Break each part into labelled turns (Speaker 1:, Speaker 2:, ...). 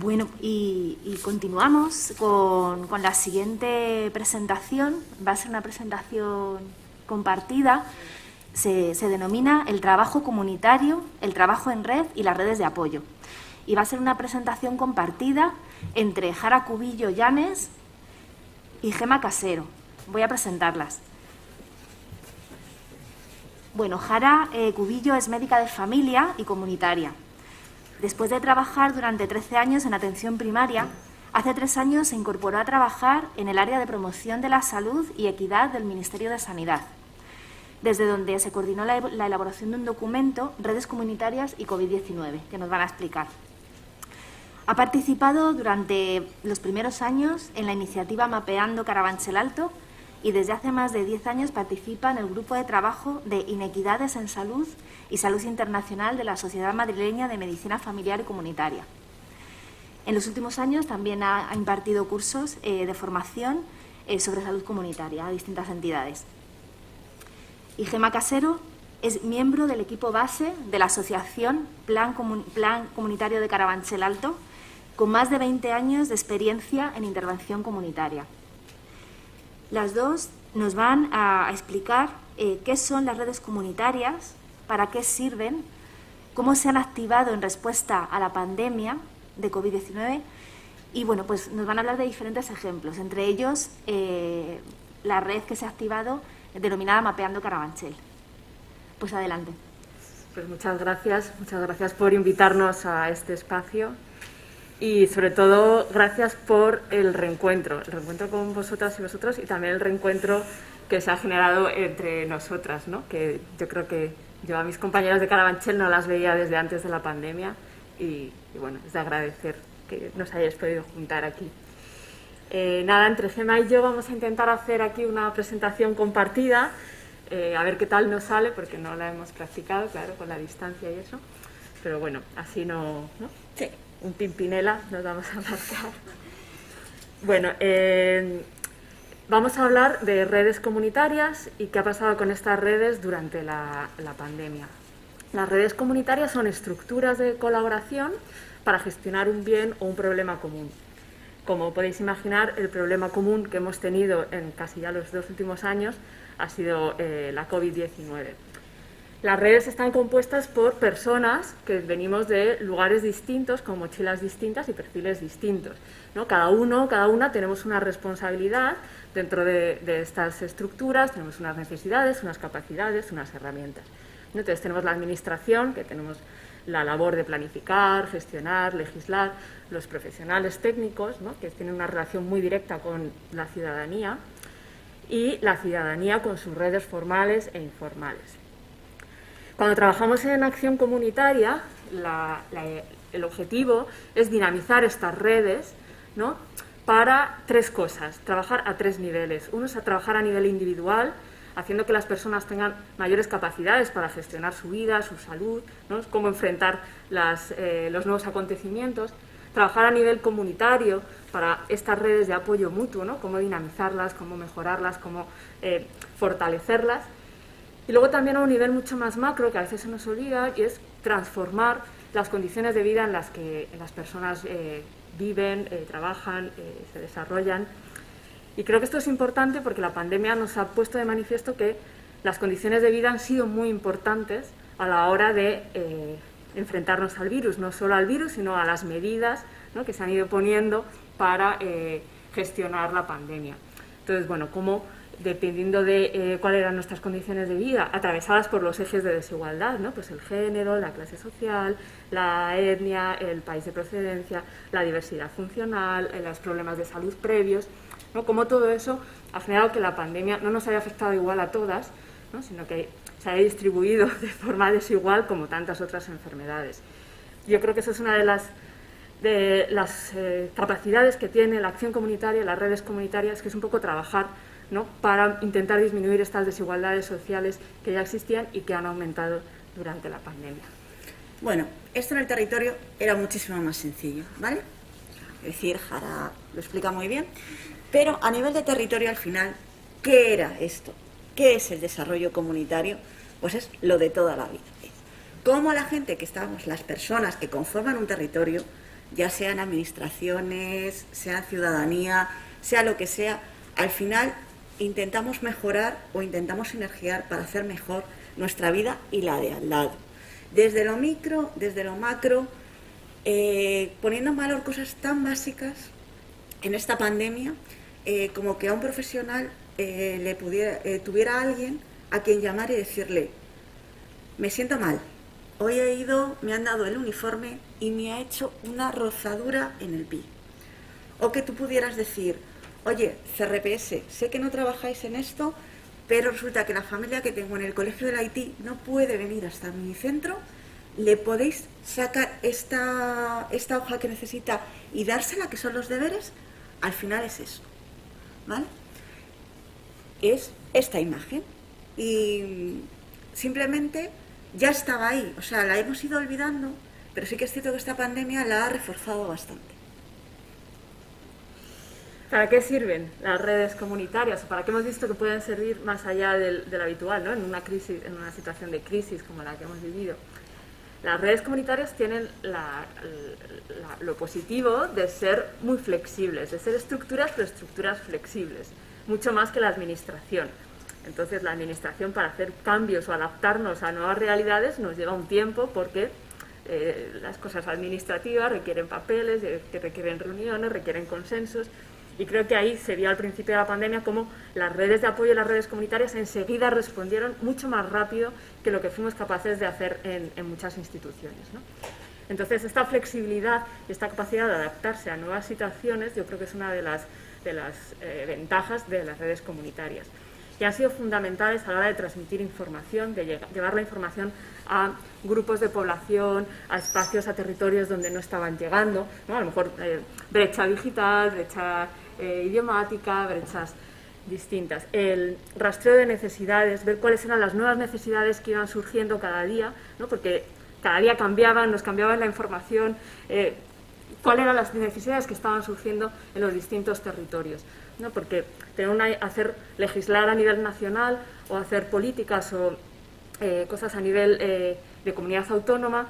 Speaker 1: Bueno, y continuamos con la siguiente presentación. Va a ser una presentación compartida. Se denomina el trabajo comunitario, el trabajo en red y las redes de apoyo. Y va a ser una presentación compartida entre Jara Cubillo Llanes y Gema Casero. Voy a presentarlas. Bueno, Jara Cubillo es médica de familia y comunitaria. Después de trabajar durante 13 años en atención primaria, hace 3 años se incorporó a trabajar en el área de promoción de la salud y equidad del Ministerio de Sanidad, desde donde se coordinó la elaboración de un documento, Redes Comunitarias y COVID-19, que nos van a explicar. Ha participado durante los primeros años en la iniciativa Mapeando Carabanchel Alto y desde hace más de 10 años participa en el grupo de trabajo de Inequidades en Salud y Salud Internacional de la Sociedad Madrileña de Medicina Familiar y Comunitaria. En los últimos años también ha impartido cursos de formación sobre salud comunitaria a distintas entidades. Y Gema Casero es miembro del equipo base de la asociación Plan Comunitario de Carabanchel Alto, con más de 20 años de experiencia en intervención comunitaria. Las dos nos van a explicar qué son las redes comunitarias, para qué sirven, cómo se han activado en respuesta a la pandemia de COVID-19 y bueno, pues nos van a hablar de diferentes ejemplos, entre ellos la red que se ha activado denominada Mapeando Carabanchel. Pues adelante.
Speaker 2: Pues muchas gracias por invitarnos a este espacio y sobre todo gracias por el reencuentro con vosotras y vosotros y también el reencuentro que se ha generado entre nosotras, ¿no? Que yo creo que yo a mis compañeras de Carabanchel no las veía desde antes de la pandemia y bueno, es de agradecer que nos hayáis podido juntar aquí. Nada, entre Gema y yo vamos a intentar hacer aquí una presentación compartida, a ver qué tal nos sale, porque no la hemos practicado, claro, con la distancia y eso, pero bueno, así ¿no? Sí. Un Pimpinela nos vamos a marcar. Bueno, vamos a hablar de redes comunitarias y qué ha pasado con estas redes durante la pandemia. Las redes comunitarias son estructuras de colaboración para gestionar un bien o un problema común. Como podéis imaginar, el problema común que hemos tenido en casi ya los 2 últimos años ha sido la COVID-19. Las redes están compuestas por personas que venimos de lugares distintos, con mochilas distintas y perfiles distintos, ¿no? Cada una tenemos una responsabilidad dentro de estas estructuras, tenemos unas necesidades, unas capacidades, unas herramientas. Entonces tenemos la administración, que tenemos la labor de planificar, gestionar, legislar, los profesionales técnicos, ¿no? Que tienen una relación muy directa con la ciudadanía, y la ciudadanía con sus redes formales e informales. Cuando trabajamos en acción comunitaria, el objetivo es dinamizar estas redes, ¿no? Para 3 cosas, trabajar a 3 niveles. Uno es a trabajar a nivel individual, haciendo que las personas tengan mayores capacidades para gestionar su vida, su salud, ¿no? Cómo enfrentar los nuevos acontecimientos. Trabajar a nivel comunitario para estas redes de apoyo mutuo, ¿no? Cómo dinamizarlas, cómo mejorarlas, cómo fortalecerlas. Y luego también a un nivel mucho más macro, que a veces se nos olvida, y es transformar las condiciones de vida en las que las personas viven, trabajan, se desarrollan. Y creo que esto es importante porque la pandemia nos ha puesto de manifiesto que las condiciones de vida han sido muy importantes a la hora de enfrentarnos al virus, no solo al virus, sino a las medidas, ¿no? Que se han ido poniendo para gestionar la pandemia. Entonces, bueno, cómo dependiendo de cuáles eran nuestras condiciones de vida, atravesadas por los ejes de desigualdad, ¿no? Pues el género, la clase social, la etnia, el país de procedencia, la diversidad funcional, los problemas de salud previos, ¿no? Como todo eso ha generado que la pandemia no nos haya afectado igual a todas, ¿no? Sino que se haya distribuido de forma desigual como tantas otras enfermedades. Yo creo que eso es una de las capacidades que tiene la acción comunitaria, las redes comunitarias, que es un poco trabajar, ¿no? Para intentar disminuir estas desigualdades sociales que ya existían y que han aumentado durante la pandemia.
Speaker 3: Bueno, esto en el territorio era muchísimo más sencillo, ¿vale? Es decir, Jara lo explica muy bien, pero a nivel de territorio al final, ¿qué era esto? ¿Qué es el desarrollo comunitario? Pues es lo de toda la vida. Cómo la gente que estamos, las personas que conforman un territorio, ya sean administraciones, sea ciudadanía, sea lo que sea, al final intentamos mejorar o intentamos sinergiar para hacer mejor nuestra vida y la de al lado. Desde lo micro, desde lo macro, poniendo en valor cosas tan básicas en esta pandemia, como que a un profesional tuviera alguien a quien llamar y decirle: me siento mal, hoy me han dado el uniforme y me ha hecho una rozadura en el pie. O que tú pudieras decir: oye, CRPS, sé que no trabajáis en esto, pero resulta que la familia que tengo en el colegio del Haití no puede venir hasta mi centro, ¿le podéis sacar esta hoja que necesita y dársela, que son los deberes? Al final es eso, ¿vale? Es esta imagen y simplemente ya estaba ahí, o sea, la hemos ido olvidando, pero sí que es cierto que esta pandemia la ha reforzado bastante.
Speaker 2: ¿Para qué sirven las redes comunitarias? ¿Para qué hemos visto que pueden servir más allá del habitual, ¿no? En una crisis, en una situación de crisis como la que hemos vivido? Las redes comunitarias tienen lo positivo de ser muy flexibles, de ser estructuras, pero estructuras flexibles, mucho más que la administración. Entonces, la administración, para hacer cambios o adaptarnos a nuevas realidades, nos lleva un tiempo, porque las cosas administrativas requieren papeles, que requieren reuniones, requieren consensos. Y creo que ahí se vio al principio de la pandemia cómo las redes de apoyo y las redes comunitarias enseguida respondieron mucho más rápido que lo que fuimos capaces de hacer en muchas instituciones, ¿no? Entonces, esta flexibilidad y esta capacidad de adaptarse a nuevas situaciones, yo creo que es una de las ventajas de las redes comunitarias. Y han sido fundamentales a la hora de transmitir información, de llevar la información a grupos de población, a espacios, a territorios donde no estaban llegando, ¿no? A lo mejor brecha digital, brecha idiomática, brechas distintas. El rastreo de necesidades, ver cuáles eran las nuevas necesidades que iban surgiendo cada día, ¿no? Porque cada día nos cambiaban la información, cuáles eran las necesidades que estaban surgiendo en los distintos territorios, ¿no? Porque legislar a nivel nacional o hacer políticas o cosas a nivel de comunidad autónoma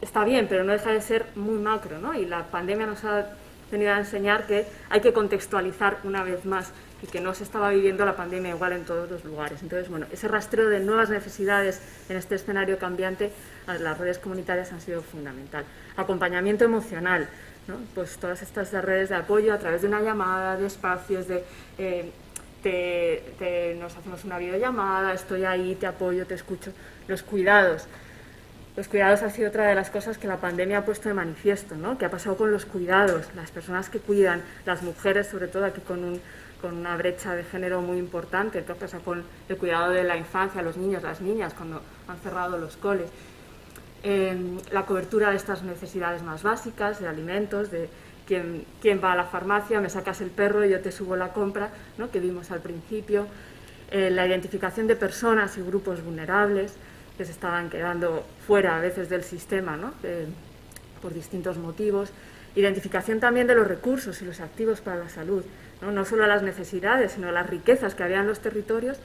Speaker 2: está bien, pero no deja de ser muy macro, ¿no? Y la pandemia nos ha venido a enseñar que hay que contextualizar una vez más y que no se estaba viviendo la pandemia igual en todos los lugares. Entonces, bueno, ese rastreo de nuevas necesidades en este escenario cambiante, las redes comunitarias han sido fundamental. Acompañamiento emocional, ¿no? Pues todas estas redes de apoyo a través de una llamada, de espacios, nos hacemos una videollamada, estoy ahí, te apoyo, te escucho. Los cuidados. Los cuidados ha sido otra de las cosas que la pandemia ha puesto de manifiesto, ¿no? ¿Qué ha pasado con los cuidados? Las personas que cuidan, las mujeres, sobre todo aquí con una brecha de género muy importante. ¿Qué pasa con el cuidado de la infancia, los niños, las niñas, cuando han cerrado los coles? La cobertura de estas necesidades más básicas, de alimentos, de quién va a la farmacia, me sacas el perro y yo te subo la compra, ¿no? Que vimos al principio. La identificación de personas y grupos vulnerables que se estaban quedando fuera a veces del sistema, ¿no? Por distintos motivos. Identificación también de los recursos y los activos para la salud, ¿no? No solo las necesidades, sino las riquezas que había en los territorios,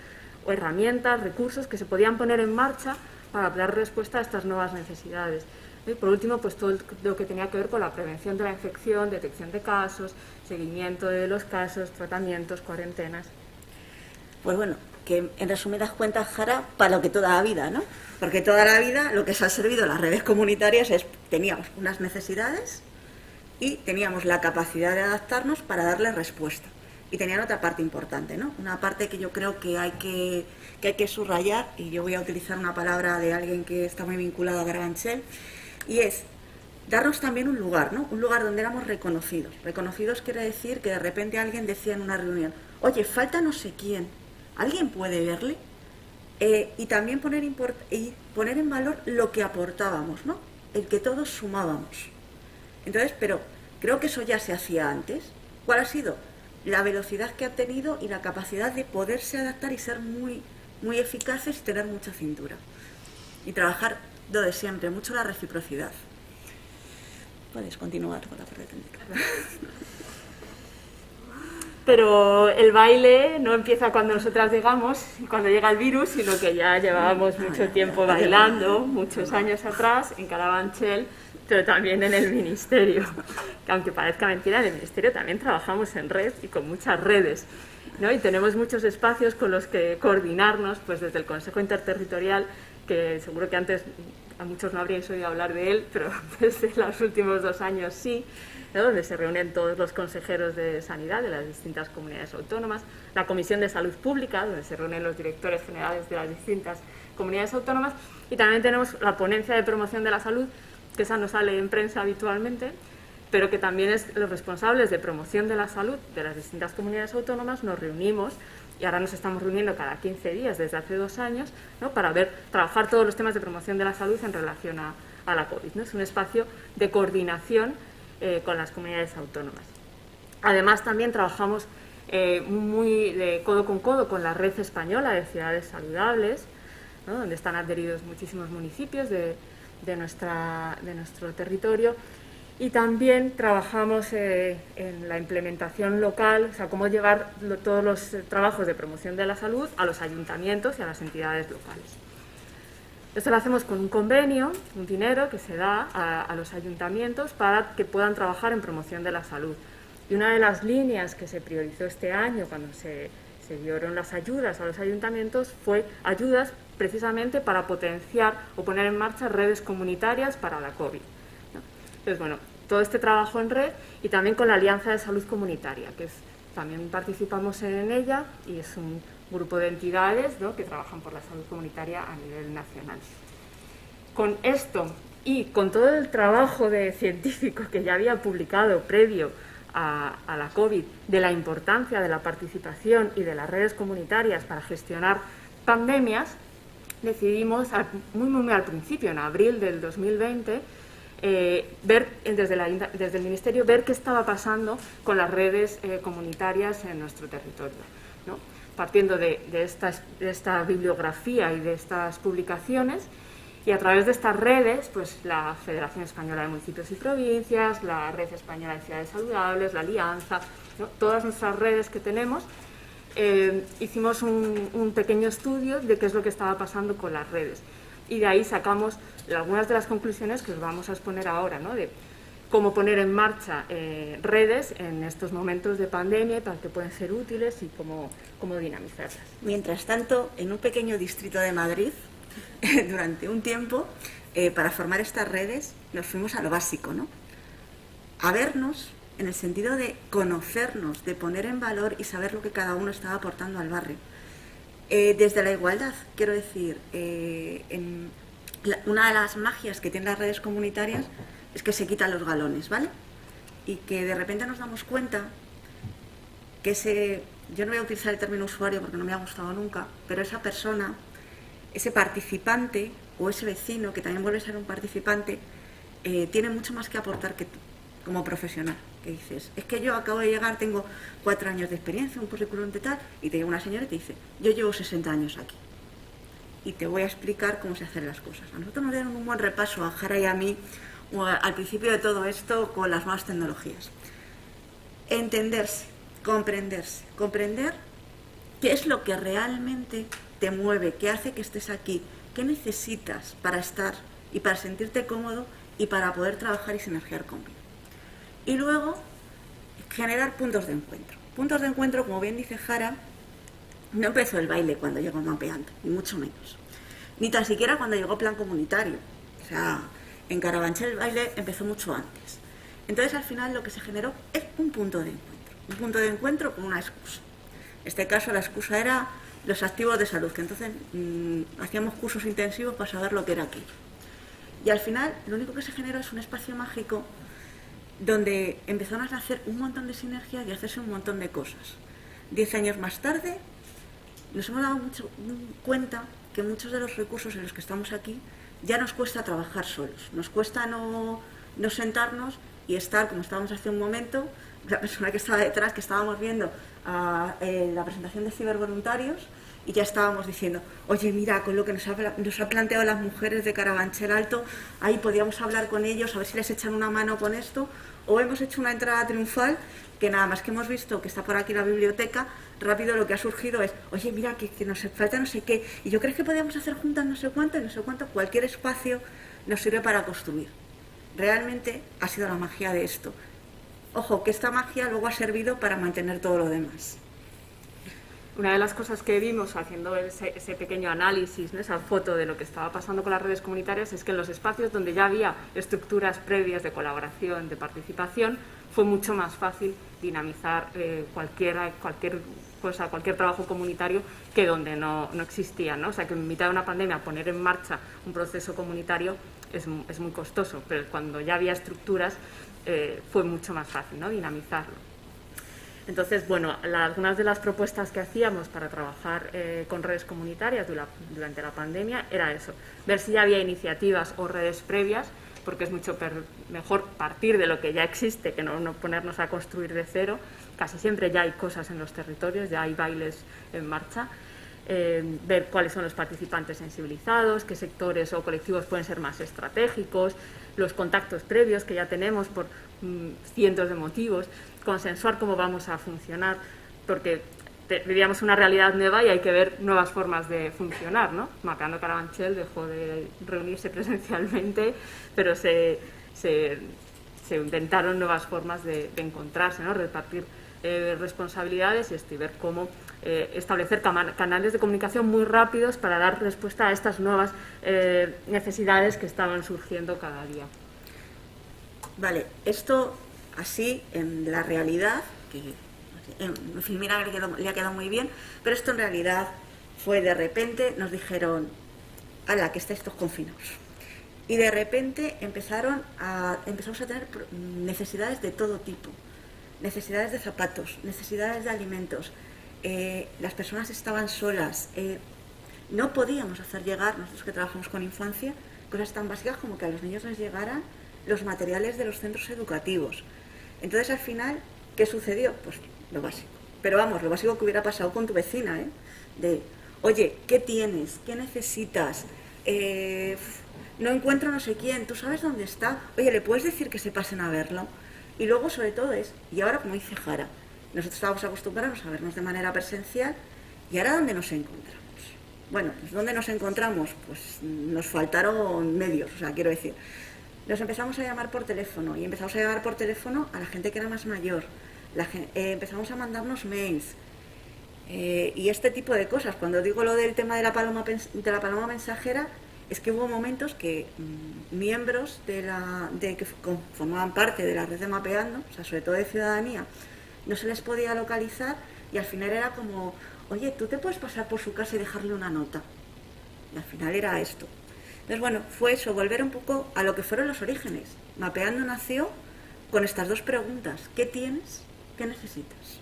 Speaker 2: o herramientas, recursos que se podían poner en marcha para dar respuesta a estas nuevas necesidades. Y por último, pues todo lo que tenía que ver con la prevención de la infección, detección de casos, seguimiento de los casos, tratamientos, cuarentenas.
Speaker 3: Pues bueno, que en resumidas cuentas, Jara, para lo que toda la vida, ¿no? Porque toda la vida lo que se ha servido las redes comunitarias es, teníamos unas necesidades y teníamos la capacidad de adaptarnos para darle respuesta. Y tenían otra parte importante, ¿no? Una parte que yo creo que hay que subrayar, y yo voy a utilizar una palabra de alguien que está muy vinculado a Garganchel, y es darnos también un lugar, ¿no? Un lugar donde éramos reconocidos. Reconocidos quiere decir que de repente alguien decía en una reunión: oye, falta no sé quién, ¿alguien puede verle? Y también poner en valor lo que aportábamos, ¿no? El que todos sumábamos. Entonces, pero creo que eso ya se hacía antes. ¿Cuál ha sido? La velocidad que ha tenido y la capacidad de poderse adaptar y ser muy, muy eficaces y tener mucha cintura. Y trabajar lo de siempre, mucho la reciprocidad. Puedes continuar con la parte técnica.
Speaker 2: pero el baile no empieza cuando nosotras llegamos, cuando llega el virus, sino que ya llevábamos mucho tiempo bailando, muchos años atrás, en Carabanchel, pero también en el Ministerio. Que aunque parezca mentira, en el Ministerio también trabajamos en red y con muchas redes, ¿no? Y tenemos muchos espacios con los que coordinarnos, pues desde el Consejo Interterritorial, que seguro que antes a muchos no habríais oído hablar de él, pero desde los últimos 2 años sí, ¿no? Donde se reúnen todos los consejeros de sanidad de las distintas comunidades autónomas, la Comisión de Salud Pública, donde se reúnen los directores generales de las distintas comunidades autónomas, y también tenemos la Ponencia de Promoción de la Salud, que esa no sale en prensa habitualmente, pero que también es los responsables de promoción de la salud de las distintas comunidades autónomas. Nos reunimos, y ahora nos estamos reuniendo cada 15 días desde hace 2 años, ¿no? Para trabajar todos los temas de promoción de la salud en relación a la COVID, ¿no? Es un espacio de coordinación con las comunidades autónomas. Además, también trabajamos muy de codo con la red española de ciudades saludables, ¿no? Donde están adheridos muchísimos municipios de nuestro territorio, y también trabajamos en la implementación local, o sea, cómo llevar todos los trabajos de promoción de la salud a los ayuntamientos y a las entidades locales. Esto lo hacemos con un convenio, un dinero que se da a los ayuntamientos para que puedan trabajar en promoción de la salud. Y una de las líneas que se priorizó este año cuando se dieron las ayudas a los ayuntamientos fue ayudas precisamente para potenciar o poner en marcha redes comunitarias para la COVID, ¿no? Entonces, bueno, todo este trabajo en red, y también con la Alianza de Salud Comunitaria, que también participamos en ella, y es un grupo de entidades, ¿no?, que trabajan por la salud comunitaria a nivel nacional. Con esto y con todo el trabajo científico que ya había publicado previo a la COVID, de la importancia de la participación y de las redes comunitarias para gestionar pandemias, decidimos muy al principio, en abril del 2020, ver desde el Ministerio ver qué estaba pasando con las redes comunitarias en nuestro territorio, ¿no? Partiendo de esta bibliografía y de estas publicaciones, y a través de estas redes, pues la Federación Española de Municipios y Provincias, la Red Española de Ciudades Saludables, la Alianza, ¿no?, todas nuestras redes que tenemos, hicimos un pequeño estudio de qué es lo que estaba pasando con las redes, y de ahí sacamos algunas de las conclusiones que os vamos a exponer ahora, ¿no?, de cómo poner en marcha redes en estos momentos de pandemia, para que puedan ser útiles, y cómo dinamizarlas.
Speaker 3: Mientras tanto, en un pequeño distrito de Madrid, durante un tiempo, para formar estas redes, nos fuimos a lo básico, ¿no? A vernos en el sentido de conocernos, de poner en valor y saber lo que cada uno estaba aportando al barrio. Desde la igualdad, quiero decir, una de las magias que tienen las redes comunitarias es que se quitan los galones, ¿vale? Y que de repente nos damos cuenta que yo no voy a utilizar el término usuario porque no me ha gustado nunca, pero esa persona, ese participante o ese vecino que también vuelve a ser un participante, tiene mucho más que aportar que tú como profesional. Que dices, es que yo acabo de llegar, tengo 4 años de experiencia, un currículum de tal, y te llega una señora y te dice, yo llevo 60 años aquí y te voy a explicar cómo se hacen las cosas. A nosotros nos dieron un buen repaso, a Jara y a mí, al principio de todo esto, con las nuevas tecnologías. Entenderse, comprender qué es lo que realmente te mueve, qué hace que estés aquí, qué necesitas para estar y para sentirte cómodo y para poder trabajar y sinergiar conmigo. Y luego, generar puntos de encuentro. Puntos de encuentro, como bien dice Jara, no empezó el baile cuando llegó Mapeando, ni mucho menos. Ni tan siquiera cuando llegó Plan Comunitario. O sea, en Carabanchel el baile empezó mucho antes. Entonces, al final, lo que se generó es un punto de encuentro. Un punto de encuentro con una excusa. En este caso, la excusa era los activos de salud, que entonces hacíamos cursos intensivos para saber lo que era aquello. Y al final, lo único que se generó es un espacio mágico donde empezaron a hacer un montón de sinergias y a hacerse un montón de cosas. 10 años más tarde, nos hemos dado cuenta que muchos de los recursos en los que estamos aquí ya nos cuesta trabajar solos. Nos cuesta no sentarnos y estar, como estábamos hace un momento, la persona que estaba detrás, que estábamos viendo la presentación de cibervoluntarios, y ya estábamos diciendo, oye, mira, con lo que nos ha planteado las mujeres de Carabanchel Alto, ahí podríamos hablar con ellos, a ver si les echan una mano con esto, o hemos hecho una entrada triunfal, que nada más que hemos visto que está por aquí la biblioteca, rápido lo que ha surgido es, oye, mira, que nos falta no sé qué, y yo creo que podríamos hacer juntas no sé cuánto, y no sé cuánto, cualquier espacio nos sirve para construir. Realmente ha sido la magia de esto. Ojo, que esta magia luego ha servido para mantener todo lo demás.
Speaker 2: Una de las cosas que vimos haciendo ese pequeño análisis, ¿no?, esa foto de lo que estaba pasando con las redes comunitarias, es que en los espacios donde ya había estructuras previas de colaboración, de participación, fue mucho más fácil dinamizar cualquier cosa, cualquier trabajo comunitario que donde no existía, ¿no? O sea, que en mitad de una pandemia poner en marcha un proceso comunitario es muy costoso, pero cuando ya había estructuras fue mucho más fácil, ¿no?, dinamizarlo. Entonces, bueno, algunas de las propuestas que hacíamos para trabajar con redes comunitarias durante la pandemia era eso, ver si ya había iniciativas o redes previas, porque es mucho mejor partir de lo que ya existe que no ponernos a construir de cero. Casi siempre ya hay cosas en los territorios, ya hay bailes en marcha. Ver cuáles son los participantes sensibilizados, qué sectores o colectivos pueden ser más estratégicos, los contactos previos que ya tenemos por cientos de motivos, consensuar cómo vamos a funcionar, porque vivíamos una realidad nueva y hay que ver nuevas formas de funcionar, ¿no? Mapeando Carabanchel dejó de reunirse presencialmente, pero se inventaron nuevas formas de encontrarse, ¿no?, repartir responsabilidades y ver cómo establecer canales de comunicación muy rápidos para dar respuesta a estas nuevas necesidades que estaban surgiendo cada día.
Speaker 3: Vale, esto así en la realidad, que en fin, mira, le ha quedado muy bien, pero esto en realidad fue de repente, nos dijeron, ¡hala, que estáis todos confinados! Y de repente empezamos a tener necesidades de todo tipo, necesidades de zapatos, necesidades de alimentos, las personas estaban solas, no podíamos hacer llegar, nosotros que trabajamos con infancia, cosas tan básicas como que a los niños les llegaran los materiales de los centros educativos. Entonces, al final, ¿qué sucedió? Pues lo básico. Pero vamos, lo básico que hubiera pasado con tu vecina, ¿eh? De, oye, ¿qué tienes? ¿Qué necesitas? No encuentro no sé quién, ¿tú sabes dónde está? Oye, ¿le puedes decir que se pasen a verlo? Y luego, sobre todo, y ahora, como dice Jara, nosotros estábamos acostumbrados a vernos de manera presencial, ¿y ahora dónde nos encontramos? Bueno, pues ¿dónde nos encontramos? Pues nos faltaron medios, o sea, quiero decir, nos empezamos a llamar por teléfono, y empezamos a llamar por teléfono a la gente que era más mayor, empezamos a mandarnos mails, y este tipo de cosas. Cuando digo lo del tema de la paloma mensajera, es que hubo momentos que miembros que formaban parte de la red de Mapeando, o sea, sobre todo de ciudadanía, no se les podía localizar, y al final era como, oye, ¿tú te puedes pasar por su casa y dejarle una nota? Y al final era esto. Entonces, bueno, fue eso, volver un poco a lo que fueron los orígenes. Mapeando nació con estas dos preguntas: ¿qué tienes? ¿Qué necesitas?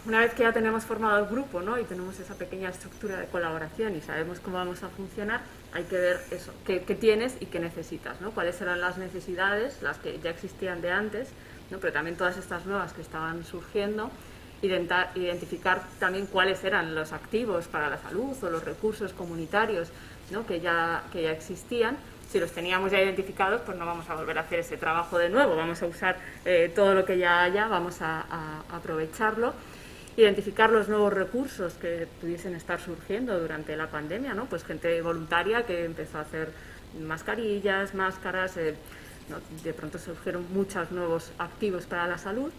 Speaker 2: Una vez que ya tenemos formado el grupo, ¿no?, y tenemos esa pequeña estructura de colaboración y sabemos cómo vamos a funcionar, hay que ver eso, qué tienes y qué necesitas, ¿no? Cuáles eran las necesidades, las que ya existían de antes, ¿no?, pero también todas estas nuevas que estaban surgiendo, identificar también cuáles eran los activos para la salud o los recursos comunitarios, ¿no?, que ya existían. Si los teníamos ya identificados, pues no vamos a volver a hacer ese trabajo de nuevo, vamos a usar todo lo que ya haya, vamos a aprovecharlo. Identificar los nuevos recursos que pudiesen estar surgiendo durante la pandemia, ¿no? Pues gente voluntaria que empezó a hacer mascarillas, máscaras, ¿no? De pronto surgieron muchos nuevos activos para la salud,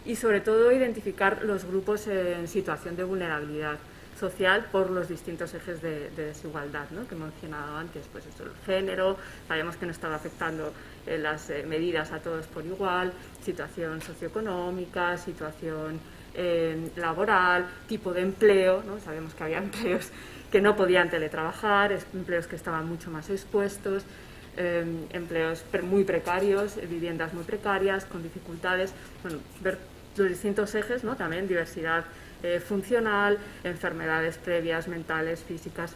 Speaker 2: y sobre todo identificar los grupos en situación de vulnerabilidad social por los distintos ejes de desigualdad, ¿no?, que he mencionado antes. Pues esto, el género, sabíamos que no estaba afectando las medidas a todos por igual, situación socioeconómica, situación laboral, tipo de empleo, ¿no? Sabemos que había empleos que no podían teletrabajar, empleos que estaban mucho más expuestos, empleos muy precarios, viviendas muy precarias, con dificultades. Bueno, ver los distintos ejes, ¿no?, también diversidad funcional, enfermedades previas, mentales, físicas.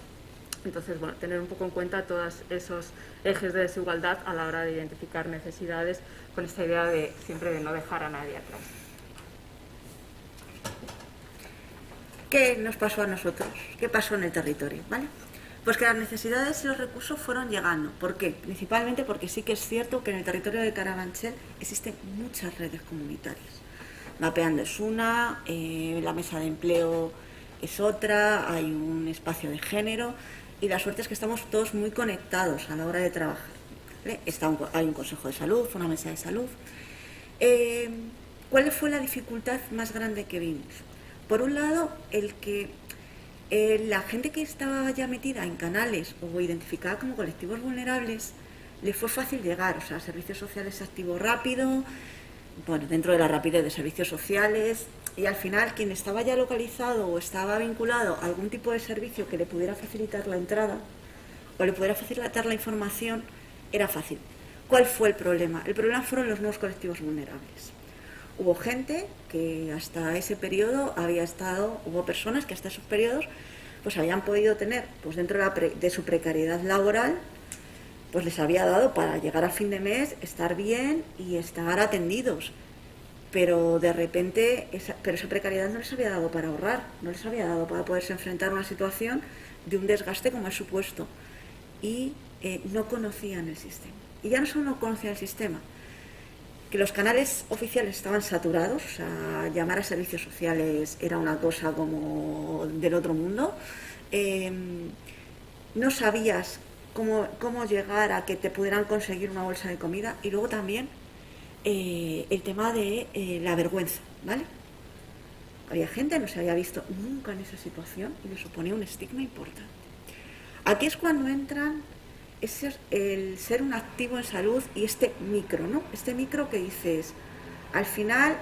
Speaker 2: Entonces, bueno, tener un poco en cuenta todos esos ejes de desigualdad a la hora de identificar necesidades, con esta idea de siempre de no dejar a nadie atrás.
Speaker 3: ¿Qué nos pasó a nosotros? ¿Qué pasó en el territorio? ¿Vale? Pues que las necesidades y los recursos fueron llegando. ¿Por qué? Principalmente porque sí que es cierto que en el territorio de Carabanchel existen muchas redes comunitarias. Mapeando es una, la mesa de empleo es otra, hay un espacio de género y la suerte es que estamos todos muy conectados a la hora de trabajar. ¿Vale? Hay un consejo de salud, una mesa de salud. ¿Cuál fue la dificultad más grande que vimos? Por un lado, el que la gente que estaba ya metida en canales o identificada como colectivos vulnerables, le fue fácil llegar, o sea, servicios sociales se activó rápido, bueno, dentro de la rapidez de servicios sociales, y al final quien estaba ya localizado o estaba vinculado a algún tipo de servicio que le pudiera facilitar la entrada o le pudiera facilitar la información, era fácil. ¿Cuál fue el problema? El problema fueron los nuevos colectivos vulnerables. Hubo gente que hasta ese periodo había estado, hubo personas que hasta esos periodos pues habían podido tener, pues dentro de su precariedad laboral, pues les había dado para llegar a fin de mes, estar bien y estar atendidos. Pero de repente, esa precariedad no les había dado para ahorrar, no les había dado para poderse enfrentar a una situación de un desgaste como el supuesto. Y no conocían el sistema. Y ya no solo no conocían el sistema, que los canales oficiales estaban saturados, o sea, llamar a servicios sociales era una cosa como del otro mundo. No sabías cómo llegar a que te pudieran conseguir una bolsa de comida. Y luego también el tema de la vergüenza, ¿vale? Había gente que no se había visto nunca en esa situación y le suponía un estigma importante. Aquí es cuando entran el ser un activo en salud y este micro, ¿no? Este micro que dices, al final,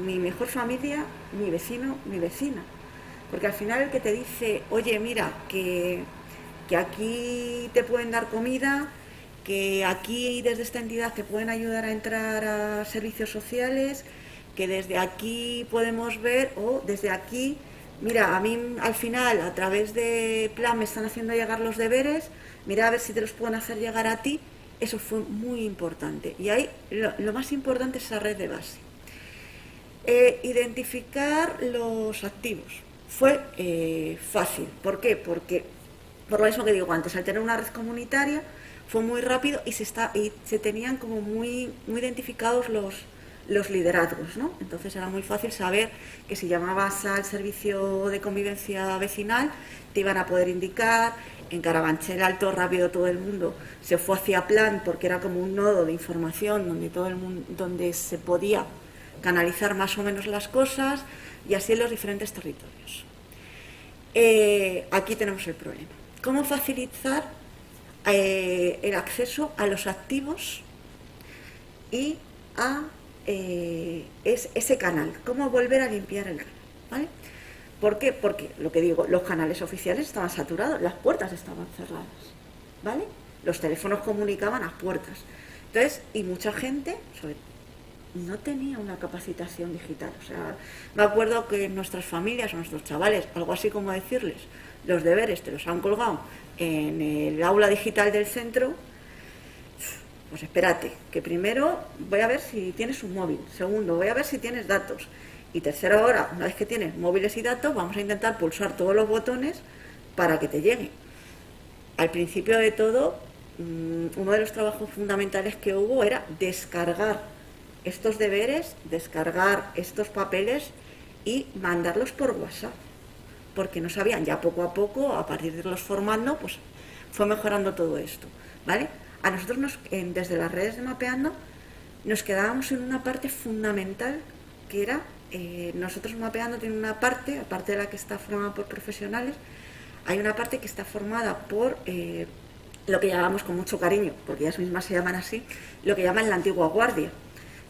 Speaker 3: mi mejor familia, mi vecino, mi vecina. Porque al final el que te dice, oye, mira, que aquí te pueden dar comida, que aquí desde esta entidad te pueden ayudar a entrar a servicios sociales, que desde aquí podemos ver, o desde aquí, mira, a mí al final a través de Plan me están haciendo llegar los deberes, mira a ver si te los pueden hacer llegar a ti. Eso fue muy importante. Y ahí lo más importante es esa red de base. Identificar los activos fue fácil. ¿Por qué? Porque, por lo mismo que digo antes, al tener una red comunitaria fue muy rápido y se tenían como muy identificados los liderazgos, ¿no? Entonces era muy fácil saber que si llamabas al servicio de convivencia vecinal te iban a poder indicar. En Carabanchel Alto rápido todo el mundo se fue hacia Plan porque era como un nodo de información donde todo el mundo, donde se podía canalizar más o menos las cosas, y así en los diferentes territorios. Aquí tenemos el problema. ¿Cómo facilitar el acceso a los activos y a ese canal? ¿Cómo volver a limpiar el canal? ¿Vale? ¿Por qué? Porque, lo que digo, los canales oficiales estaban saturados, las puertas estaban cerradas, ¿vale? Los teléfonos comunicaban a puertas. Entonces, y mucha gente no tenía una capacitación digital. O sea, me acuerdo que nuestras familias o nuestros chavales, algo así como decirles, los deberes te los han colgado en el aula digital del centro. Pues espérate, que primero voy a ver si tienes un móvil, segundo voy a ver si tienes datos, y tercero, ahora, una vez que tienes móviles y datos, vamos a intentar pulsar todos los botones para que te llegue. Al principio de todo, uno de los trabajos fundamentales que hubo era descargar estos deberes, descargar estos papeles y mandarlos por WhatsApp, porque no sabían. Ya poco a poco, a partir de irlos formando, pues fue mejorando todo esto, ¿vale? A nosotros desde las redes de Mapeando nos quedábamos en una parte fundamental que era, nosotros Mapeando tiene una parte, aparte de la que está formada por profesionales, hay una parte que está formada por lo que llamamos con mucho cariño, porque ellas mismas se llaman así, lo que llaman la antigua guardia,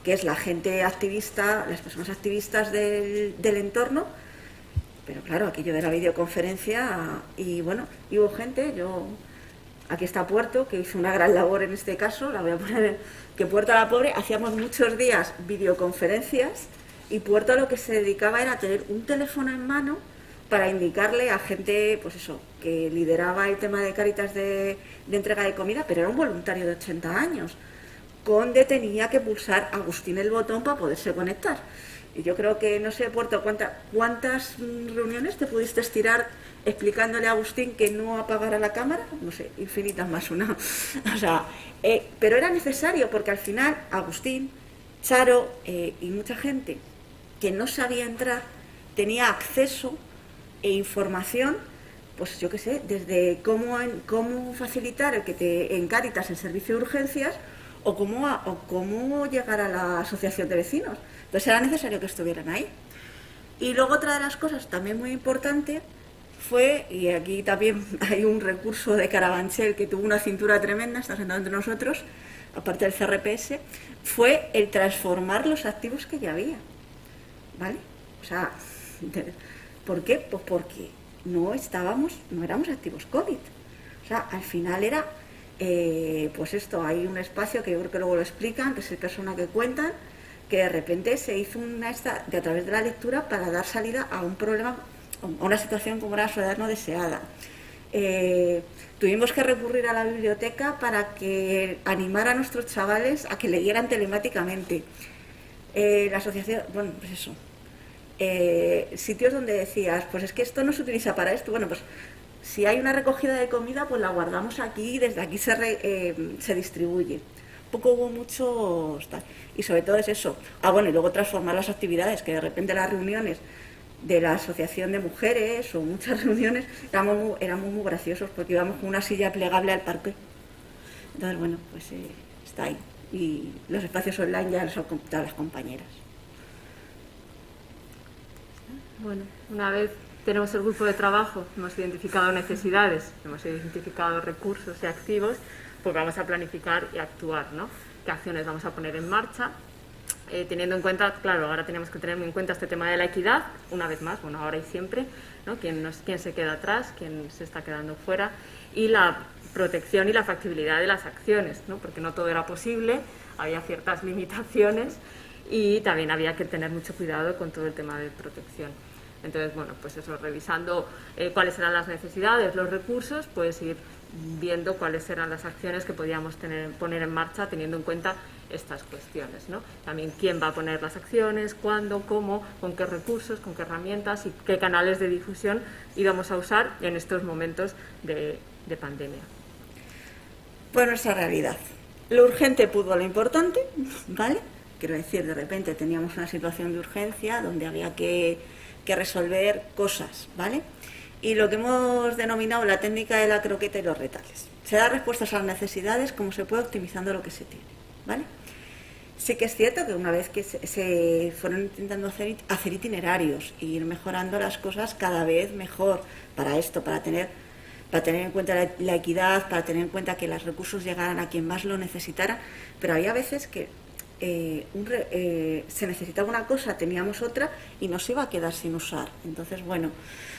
Speaker 3: que es la gente activista, las personas activistas del entorno. Pero claro, aquello de la videoconferencia, y bueno, y hubo gente, aquí está Puerto, que hizo una gran labor en este caso, la voy a poner, que Puerto a la pobre, hacíamos muchos días videoconferencias, y Puerto a lo que se dedicaba era tener un teléfono en mano para indicarle a gente, pues eso, que lideraba el tema de Cáritas de entrega de comida, pero era un voluntario de 80 años. Conde tenía que pulsar Agustín el botón para poderse conectar. Y yo creo que, no sé, Puerto, ¿cuántas reuniones te pudiste estirar explicándole a Agustín que no apagara la cámara? No sé, infinitas más una. O sea, pero era necesario porque al final Agustín, Charo y mucha gente que no sabía entrar tenía acceso e información, pues yo qué sé, desde cómo facilitar el que te en Cáritas el servicio de urgencias o cómo llegar a la asociación de vecinos. Entonces era necesario que estuvieran ahí. Y luego otra de las cosas también muy importante fue, y aquí también hay un recurso de Carabanchel que tuvo una cintura tremenda, está sentado entre nosotros, aparte del CRPS, fue el transformar los activos que ya había. ¿Vale? O sea, ¿por qué? Pues porque no éramos activos COVID. O sea, al final era, pues esto, hay un espacio que yo creo que luego lo explican, que es el persona que cuentan, que de repente se hizo a través de la lectura para dar salida a un problema, a una situación como era la soledad no deseada. Tuvimos que recurrir a la biblioteca para que animara a nuestros chavales a que leyeran telemáticamente. La asociación, bueno, pues eso. Sitios donde decías, pues es que esto no se utiliza para esto. Bueno, pues si hay una recogida de comida, pues la guardamos aquí y desde aquí se distribuye. Poco hubo muchos tal. Y sobre todo es eso. Bueno, y luego transformar las actividades, que de repente las reuniones de la asociación de mujeres o muchas reuniones éramos muy graciosos porque íbamos con una silla plegable al parque. Entonces, bueno, pues está ahí. Y los espacios online ya los han contado las compañeras.
Speaker 2: Bueno, una vez tenemos el grupo de trabajo, hemos identificado necesidades, hemos identificado recursos y activos, pues vamos a planificar y actuar, ¿no? ¿Qué acciones vamos a poner en marcha? Teniendo en cuenta, claro, ahora tenemos que tener en cuenta este tema de la equidad, una vez más, bueno, ahora y siempre, ¿no? ¿Quién se queda atrás? ¿Quién se está quedando fuera? Y la protección y la factibilidad de las acciones, ¿no? Porque no todo era posible, había ciertas limitaciones y también había que tener mucho cuidado con todo el tema de protección. Entonces, bueno, pues eso, revisando cuáles eran las necesidades, los recursos, pues ir viendo cuáles eran las acciones que podíamos poner en marcha teniendo en cuenta estas cuestiones, ¿no? También quién va a poner las acciones, cuándo, cómo, con qué recursos, con qué herramientas y qué canales de difusión íbamos a usar en estos momentos de pandemia.
Speaker 3: Pues nuestra realidad. Lo urgente pudo a lo importante, ¿vale? Quiero decir, de repente teníamos una situación de urgencia donde había que resolver cosas, ¿vale? Y lo que hemos denominado la técnica de la croqueta y los retales. Se da respuestas a las necesidades como se puede optimizando lo que se tiene, ¿vale? Sí que es cierto que una vez que se fueron intentando hacer itinerarios e ir mejorando las cosas cada vez mejor para esto, para tener en cuenta la equidad, para tener en cuenta que los recursos llegaran a quien más lo necesitara, pero había veces que se necesitaba una cosa, teníamos otra y nos iba a quedar sin usar. Entonces, bueno,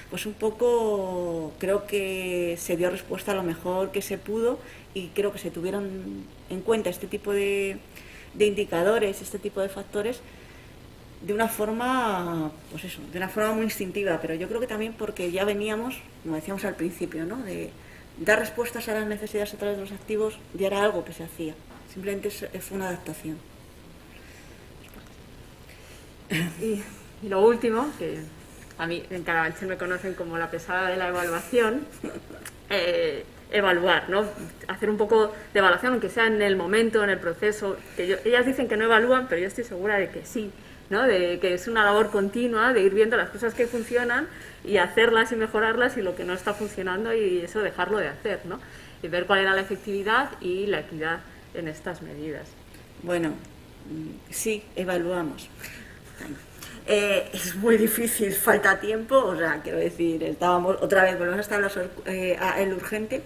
Speaker 3: pues un poco creo que se dio respuesta a lo mejor que se pudo y creo que se tuvieron en cuenta este tipo de indicadores, este tipo de factores de una forma, pues eso, de una forma muy instintiva, pero yo creo que también porque ya veníamos, como decíamos al principio, ¿no?, de dar respuestas a las necesidades a través de los activos, ya era algo que se hacía, simplemente fue una adaptación.
Speaker 2: Y lo último, que a mí en Carabanchel me conocen como la pesada de la evaluación, evaluar, ¿no? Hacer un poco de evaluación, aunque sea en el momento, en el proceso, que ellas dicen que no evalúan, pero yo estoy segura de que sí, ¿no? De que es una labor continua de ir viendo las cosas que funcionan y hacerlas y mejorarlas y lo que no está funcionando y eso dejarlo de hacer, ¿no? Y ver cuál era la efectividad y la equidad en estas medidas.
Speaker 3: Bueno, sí, evaluamos. Es muy difícil, falta tiempo, o sea, quiero decir, volvemos a estar en lo urgente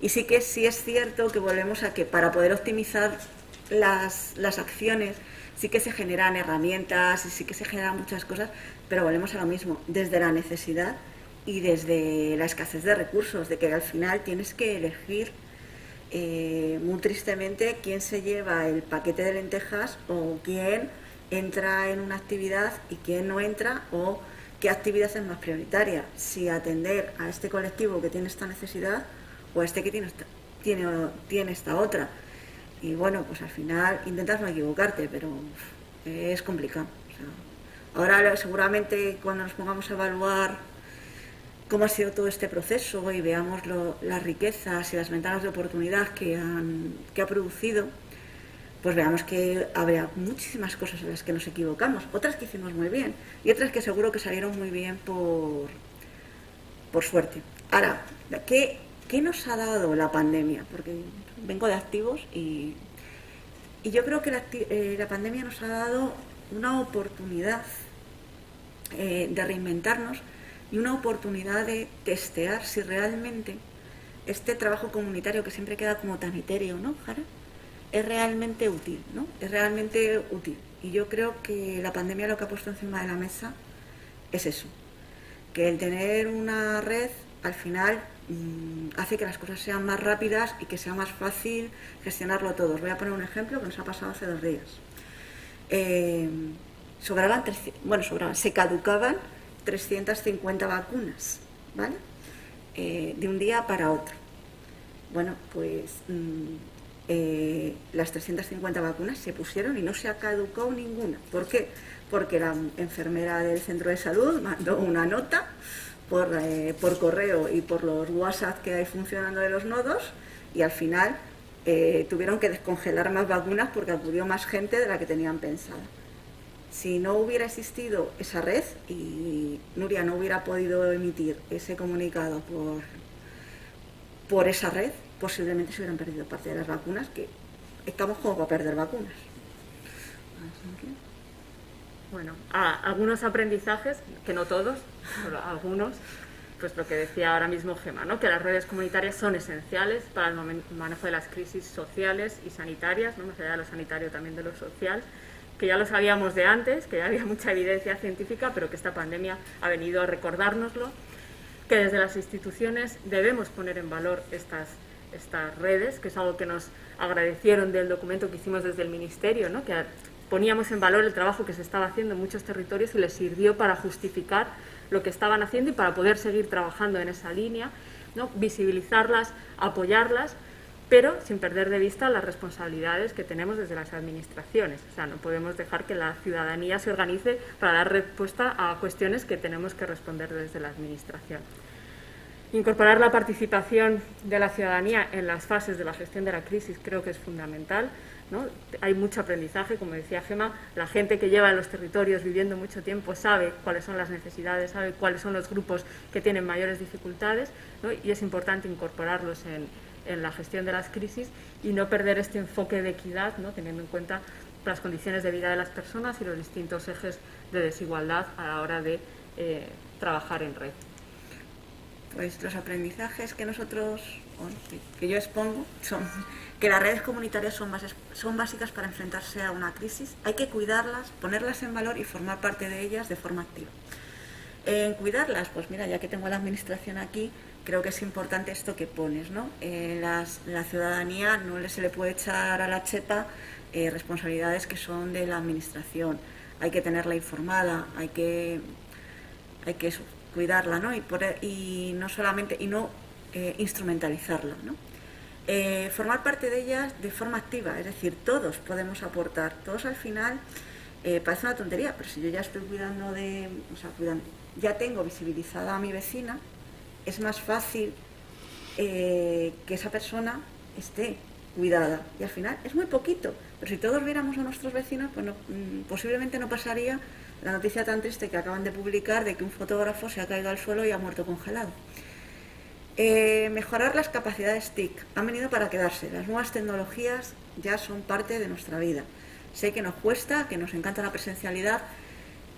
Speaker 3: y sí es cierto que volvemos a que para poder optimizar las acciones sí que se generan herramientas y sí que se generan muchas cosas, pero volvemos a lo mismo, desde la necesidad y desde la escasez de recursos, de que al final tienes que elegir muy tristemente quién se lleva el paquete de lentejas o quién entra en una actividad y quién no entra o qué actividad es más prioritaria, si atender a este colectivo que tiene esta necesidad o a este que tiene esta otra. Y bueno, pues al final intentas no equivocarte, pero es complicado. O sea, ahora seguramente cuando nos pongamos a evaluar cómo ha sido todo este proceso y veamos las riquezas y las ventanas de oportunidad que ha producido, pues veamos que habría muchísimas cosas en las que nos equivocamos, otras que hicimos muy bien y otras que seguro que salieron muy bien por suerte. Ahora, ¿qué nos ha dado la pandemia? Porque vengo de activos y yo creo que la pandemia nos ha dado una oportunidad de reinventarnos y una oportunidad de testear si realmente este trabajo comunitario que siempre queda como tan etéreo, ¿no, Jara? Es realmente útil, ¿no? Es realmente útil. Y yo creo que la pandemia lo que ha puesto encima de la mesa es eso, que el tener una red al final hace que las cosas sean más rápidas y que sea más fácil gestionarlo todo. Os voy a poner un ejemplo que nos ha pasado hace 2 días. Se caducaban 350 vacunas, ¿vale? De un día para otro. Bueno, pues las 350 vacunas se pusieron y no se ha caducado ninguna. ¿Por qué? Porque la enfermera del centro de salud mandó una nota por correo y por los WhatsApp que hay funcionando de los nodos y al final tuvieron que descongelar más vacunas porque acudió más gente de la que tenían pensada. Si no hubiera existido esa red y Nuria no hubiera podido emitir ese comunicado por esa red, posiblemente se hubieran perdido parte de las vacunas, que estamos como para perder vacunas.
Speaker 2: Bueno, algunos aprendizajes, que no todos, pero algunos, pues lo que decía ahora mismo Gemma, ¿no? Que las redes comunitarias son esenciales para el manejo de las crisis sociales y sanitarias, ¿no? Más allá de lo sanitario, también de lo social, que ya lo sabíamos de antes, que ya había mucha evidencia científica, pero que esta pandemia ha venido a recordárnoslo, que desde las instituciones debemos poner en valor estas redes, que es algo que nos agradecieron del documento que hicimos desde el Ministerio, ¿no? Que poníamos en valor el trabajo que se estaba haciendo en muchos territorios y les sirvió para justificar lo que estaban haciendo y para poder seguir trabajando en esa línea, ¿no? Visibilizarlas, apoyarlas, pero sin perder de vista las responsabilidades que tenemos desde las administraciones. O sea, no podemos dejar que la ciudadanía se organice para dar respuesta a cuestiones que tenemos que responder desde la administración. Incorporar la participación de la ciudadanía en las fases de la gestión de la crisis creo que es fundamental, ¿no? Hay mucho aprendizaje, como decía Gemma, la gente que lleva en los territorios viviendo mucho tiempo sabe cuáles son las necesidades, sabe cuáles son los grupos que tienen mayores dificultades, ¿no? Y es importante incorporarlos en la gestión de las crisis y no perder este enfoque de equidad, ¿no? Teniendo en cuenta las condiciones de vida de las personas y los distintos ejes de desigualdad a la hora de trabajar en red.
Speaker 3: Pues los aprendizajes que que yo expongo son que las redes comunitarias son básicas para enfrentarse a una crisis. Hay que cuidarlas, ponerlas en valor y formar parte de ellas de forma activa. En cuidarlas, pues mira, ya que tengo a la administración aquí, creo que es importante esto que pones, ¿no? La ciudadanía no se le puede echar a la chepa responsabilidades que son de la administración. Hay que tenerla informada, hay que cuidarla, ¿no? Y no solamente instrumentalizarla, ¿no? Formar parte de ellas de forma activa, es decir, todos podemos aportar, todos al final parece una tontería, pero si yo ya estoy ya tengo visibilizada a mi vecina, es más fácil que esa persona esté cuidada y al final es muy poquito, pero si todos viéramos a nuestros vecinos, pues posiblemente no pasaría la noticia tan triste que acaban de publicar de que un fotógrafo se ha caído al suelo y ha muerto congelado. Mejorar las capacidades TIC. Han venido para quedarse. Las nuevas tecnologías ya son parte de nuestra vida. Sé que nos cuesta, que nos encanta la presencialidad,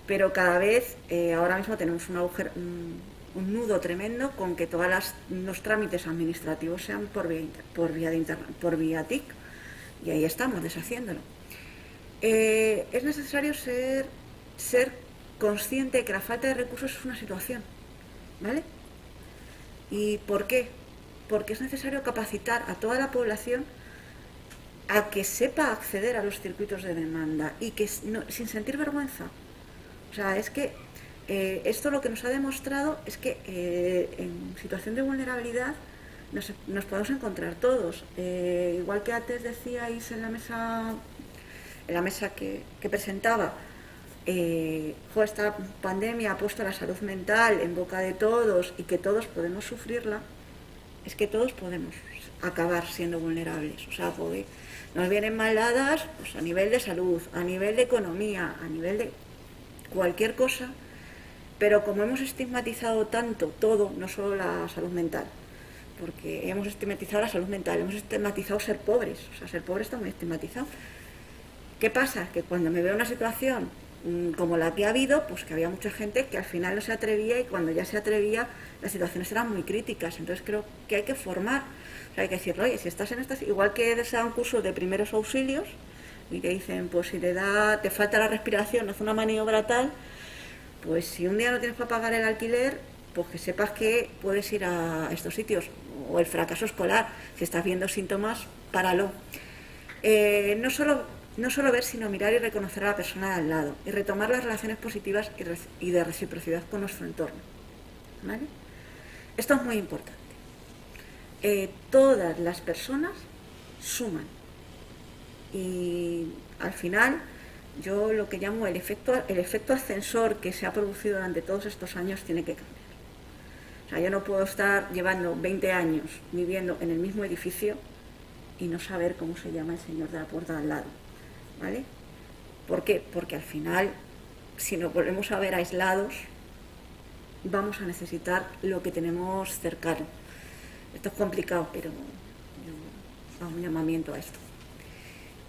Speaker 3: pero cada vez, ahora mismo tenemos un nudo tremendo con que todos los trámites administrativos sean por vía TIC. Y ahí estamos, deshaciéndolo. Es necesario ser consciente de que la falta de recursos es una situación, ¿vale? ¿Y por qué? Porque es necesario capacitar a toda la población a que sepa acceder a los circuitos de demanda y que sin sentir vergüenza. O sea, es que esto lo que nos ha demostrado es que en situación de vulnerabilidad nos podemos encontrar todos. Igual que antes decíais en la mesa que presentaba, esta pandemia ha puesto la salud mental en boca de todos y que todos podemos sufrirla, es que todos podemos acabar siendo vulnerables. O sea, porque nos vienen mal dadas pues, a nivel de salud, a nivel de economía, a nivel de cualquier cosa, pero como hemos estigmatizado tanto todo, no solo la salud mental, porque hemos estigmatizado la salud mental, hemos estigmatizado ser pobres, o sea, ser pobre está muy estigmatizado. ¿Qué pasa? Que cuando me veo una situación como la que ha habido, pues que había mucha gente que al final no se atrevía y cuando ya se atrevía las situaciones eran muy críticas. Entonces creo que hay que formar, o sea, hay que decir, oye, si estás en estas, igual que se da un curso de primeros auxilios y te dicen, pues si te falta la respiración, haz una maniobra tal, pues si un día no tienes para pagar el alquiler, pues que sepas que puedes ir a estos sitios. O el fracaso escolar, si estás viendo síntomas, páralo. No solo ver, sino mirar y reconocer a la persona de al lado y retomar las relaciones positivas y de reciprocidad con nuestro entorno. ¿Vale? Esto es muy importante. Todas las personas suman y al final yo lo que llamo el efecto ascensor que se ha producido durante todos estos años tiene que cambiar. O sea, yo no puedo estar llevando 20 años viviendo en el mismo edificio y no saber cómo se llama el señor de la puerta de al lado. ¿Vale? ¿Por qué? Porque al final, si nos volvemos a ver aislados, vamos a necesitar lo que tenemos cercano. Esto es complicado, pero yo hago un llamamiento a esto.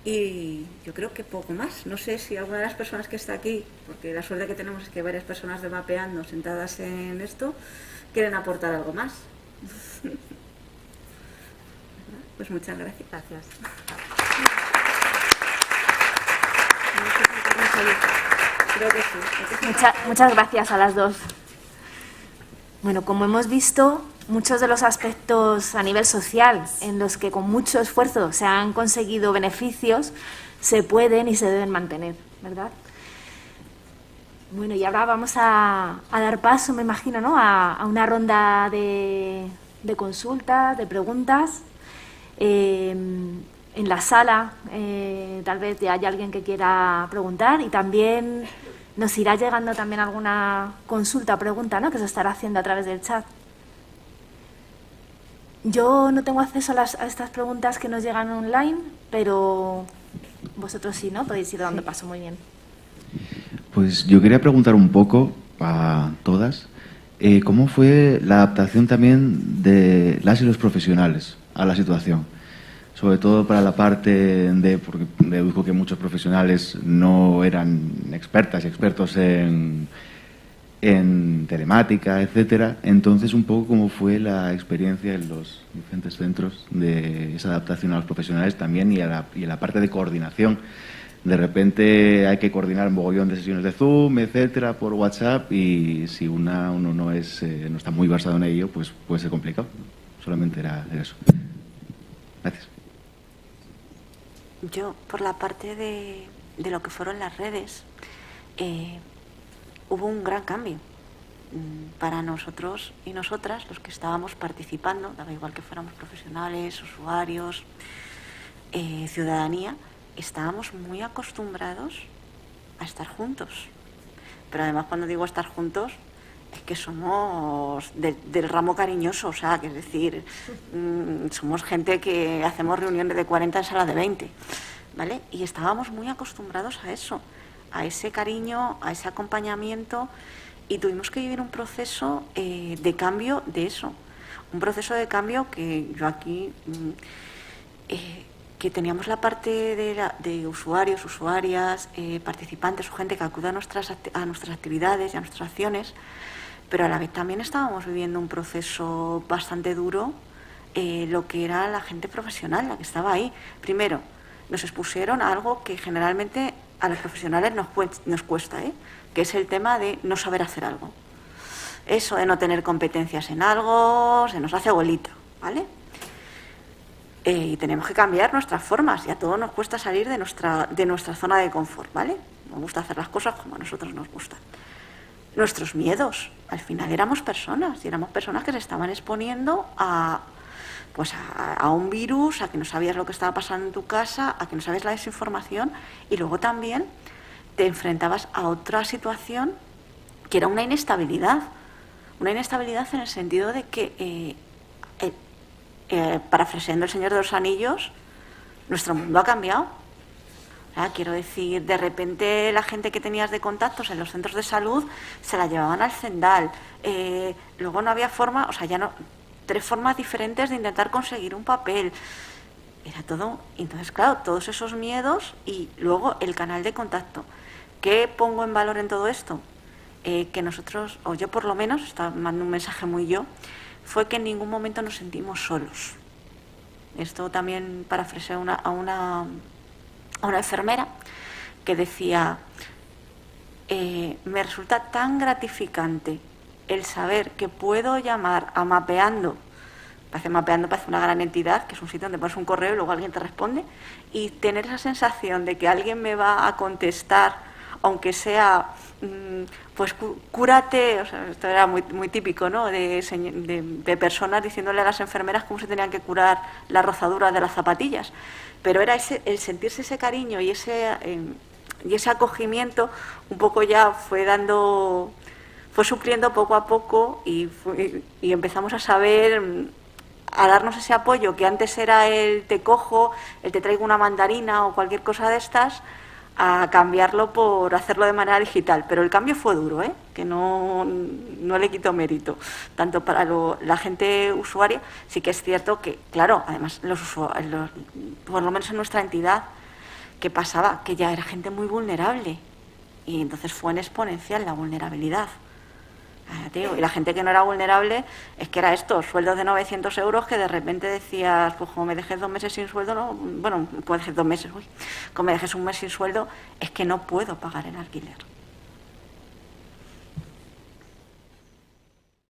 Speaker 3: Y yo creo que poco más. No sé si alguna de las personas que está aquí, porque la suerte que tenemos es que varias personas de Mapeando sentadas en esto, quieren aportar algo más. Pues muchas gracias.
Speaker 2: Gracias.
Speaker 3: Creo que sí.
Speaker 1: Muchas gracias a las dos. Bueno, como hemos visto, muchos de los aspectos a nivel social en los que con mucho esfuerzo se han conseguido beneficios se pueden y se deben mantener, ¿verdad? Bueno, y ahora vamos a dar paso, me imagino, ¿no?, a una ronda de consultas, de preguntas. En la sala tal vez ya haya alguien que quiera preguntar y también nos irá llegando también alguna consulta o pregunta, ¿no?, que se estará haciendo a través del chat. Yo no tengo acceso a estas preguntas que nos llegan online, pero vosotros sí, ¿no? Podéis ir dando paso. Muy bien.
Speaker 4: Pues yo quería preguntar un poco a todas cómo fue la adaptación también de las y los profesionales a la situación. Sobre todo para la parte porque deduzco que muchos profesionales no eran expertas y expertos en telemática, etcétera. Entonces, un poco cómo fue la experiencia en los diferentes centros de esa adaptación a los profesionales también y a la parte de coordinación. De repente hay que coordinar un mogollón de sesiones de Zoom, etcétera, por WhatsApp, y si uno no está muy versado en ello, pues puede ser complicado. Solamente era eso. Gracias.
Speaker 5: Yo, por la parte de lo que fueron las redes, hubo un gran cambio para nosotros y nosotras, los que estábamos participando, daba igual que fuéramos profesionales, usuarios, ciudadanía, estábamos muy acostumbrados a estar juntos. Pero además, cuando digo estar juntos, es que somos del ramo cariñoso, o sea, que es decir, somos gente que hacemos reuniones de 40 en sala de 20, ¿vale? Y estábamos muy acostumbrados a eso, a ese cariño, a ese acompañamiento, y tuvimos que vivir un proceso de cambio de eso, un proceso de cambio que yo aquí, que teníamos la parte de usuarios, usuarias, participantes o gente que acude a nuestras actividades y a nuestras acciones, pero a la vez también estábamos viviendo un proceso bastante duro, lo que era la gente profesional, la que estaba ahí. Primero, nos expusieron a algo que generalmente a los profesionales nos cuesta, que es el tema de no saber hacer algo. Eso de no tener competencias en algo se nos hace bolita, ¿vale? Y tenemos que cambiar nuestras formas, y a todos nos cuesta salir de nuestra zona de confort, ¿vale? Nos gusta hacer las cosas como a nosotros nos gustan. Nuestros miedos, al final éramos personas, y éramos personas que se estaban exponiendo a pues a un virus, a que no sabías lo que estaba pasando en tu casa, a que no sabías la desinformación, y luego también te enfrentabas a otra situación que era una inestabilidad en el sentido de que, parafraseando El Señor de los Anillos, nuestro mundo ha cambiado. Quiero decir, de repente la gente que tenías de contactos en los centros de salud se la llevaban al Zendal. Luego no había forma, o sea, ya no, 3 formas diferentes de intentar conseguir un papel. Era todo. Entonces, claro, todos esos miedos y luego el canal de contacto. ¿Qué pongo en valor en todo esto? Que nosotros, o yo por lo menos, estaba mandando un mensaje muy yo, fue que en ningún momento nos sentimos solos. Esto también parafraseé a una enfermera que decía, me resulta tan gratificante el saber que puedo llamar a Mapeando. Mapeando parece una gran entidad, que es un sitio donde pones un correo y luego alguien te responde, y tener esa sensación de que alguien me va a contestar, aunque sea, pues cúrate, o sea, esto era muy, muy típico, ¿no?, de personas diciéndole a las enfermeras cómo se tenían que curar las rozaduras de las zapatillas. Pero era el sentirse ese cariño y ese acogimiento, un poco ya fue supliendo poco a poco y empezamos a saber, a darnos ese apoyo que antes era el te cojo, el te traigo una mandarina o cualquier cosa de estas, a cambiarlo por hacerlo de manera digital. Pero el cambio fue duro, que no le quito mérito. Tanto para la gente usuaria, sí que es cierto que, claro, además por lo menos en nuestra entidad, ¿qué pasaba? Que ya era gente muy vulnerable. Y entonces fue en exponencial la vulnerabilidad. Y la gente que no era vulnerable es que era esto, sueldos de 900 euros que de repente decías, pues como me dejes 2 meses sin sueldo, no, bueno, puedes dejar 2 meses, como me dejes un mes sin sueldo, es que no puedo pagar el alquiler.